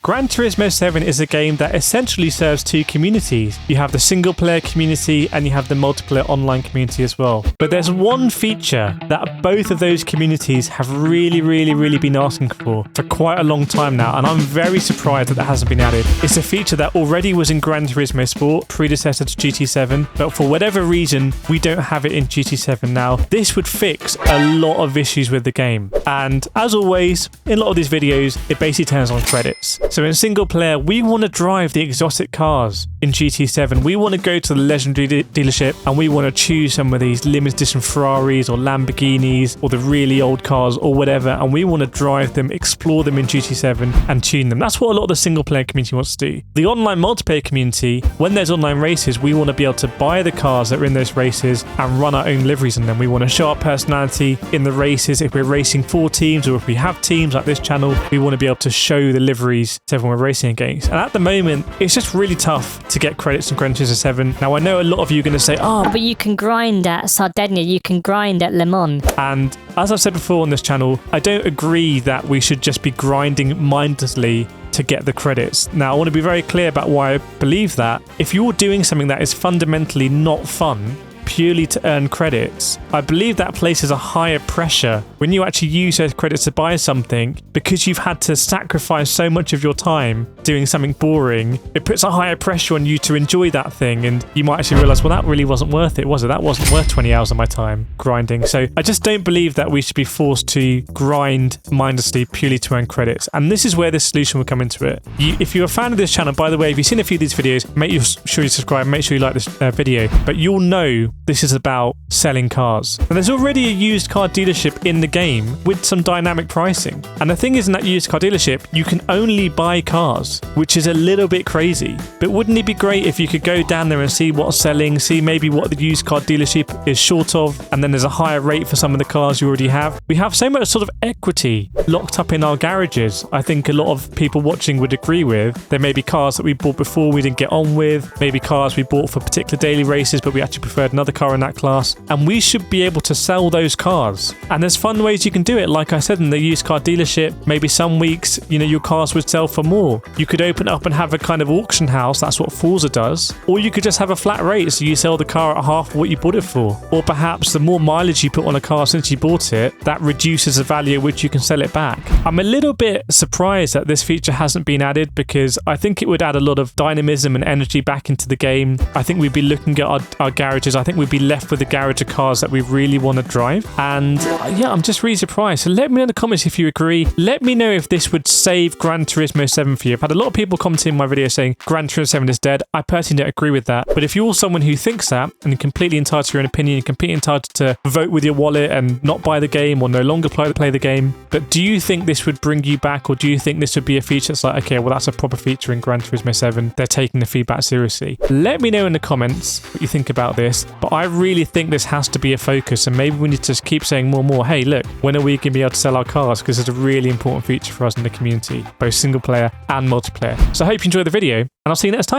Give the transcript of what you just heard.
Gran Turismo 7 is a game that essentially serves two communities. You have the single player community and you have the multiplayer online community as well. But there's one feature that both of those communities have really been asking for quite a long time now, and I'm very surprised that hasn't been added. It's a feature that already was in Gran Turismo Sport, predecessor to GT7, but for whatever reason, we don't have it in GT7 now. This would fix a lot of issues with the game. And as always, in a lot of these videos, it basically turns on credits. So in single player, we want to drive the exotic cars in GT7. We want to go to the legendary dealership and we want to choose some of these limited edition Ferraris or Lamborghinis or the really old cars or whatever, and we want to drive them, explore them in GT7 and tune them. That's what a lot of the single player community wants to do. The online multiplayer community, when there's online races, we want to be able to buy the cars that are in those races and run our own liveries in them. We want to show our personality in the races. If we're racing for teams or if we have teams like this channel, we want to be able to show the liveries to everyone we're racing against. And at the moment, it's just really tough to get credits in Gran Turismo 7. Now, I know a lot of you are going to say, oh, but you can grind at Sardinia, you can grind at Le Mans. And as I've said before on this channel, I don't agree that we should just be grinding mindlessly to get the credits. Now, I want to be very clear about why I believe that. If you're doing something that is fundamentally not fun, purely to earn credits, I believe that places a higher pressure when you actually use those credits to buy something, because you've had to sacrifice so much of your time doing something boring. It puts a higher pressure on you to enjoy that thing, and you might actually realize, well, that really wasn't worth it, was it? That wasn't worth 20 hours of my time grinding. So I just don't believe that we should be forced to grind mindlessly purely to earn credits. And this is where this solution will come into it. If you're a fan of this channel, by the way, if you've seen a few of these videos, make sure you subscribe, make sure you like this video, but you'll know this is about selling cars. And there's already a used car dealership in the game with some dynamic pricing. And the thing is, in that used car dealership, you can only buy cars, which is a little bit crazy. But wouldn't it be great if you could go down there and see what's selling, see maybe what the used car dealership is short of, and then there's a higher rate for some of the cars you already have. We have so much sort of equity locked up in our garages. I think a lot of people watching would agree with. There may be cars that we bought before we didn't get on with, maybe cars we bought for particular daily races, but we actually preferred another car in that class, and we should be able to sell those cars. And there's fun ways you can do it. Like I said, in the used car dealership, maybe some weeks, you know, your cars would sell for more. You could open up and have a kind of auction house. That's what Forza does. Or you could just have a flat rate, so you sell the car at half what you bought it for. Or perhaps the more mileage you put on a car since you bought it, that reduces the value at which you can sell it back. I'm a little bit surprised that this feature hasn't been added, because I think it would add a lot of dynamism and energy back into the game. I think we'd be looking at our garages. I think we'd be left with a garage of cars that we really want to drive. And yeah, I'm just really surprised. So let me know in the comments if you agree. Let me know if this would save Gran Turismo 7 for you. I've had a lot of people commenting in my video saying Gran Turismo 7 is dead. I personally don't agree with that. But if you're someone who thinks that, and you're completely entitled to your own opinion, you're completely entitled to vote with your wallet and not buy the game or no longer play the game. But do you think this would bring you back, or do you think this would be a feature that's like, okay, well, that's a proper feature in Gran Turismo 7. They're taking the feedback seriously. Let me know in the comments what you think about this. But I really think this has to be a focus, and maybe we need to just keep saying more and more, hey, look, when are we going to be able to sell our cars? Because it's a really important feature for us in the community, both single player and multiplayer. So I hope you enjoyed the video, and I'll see you next time.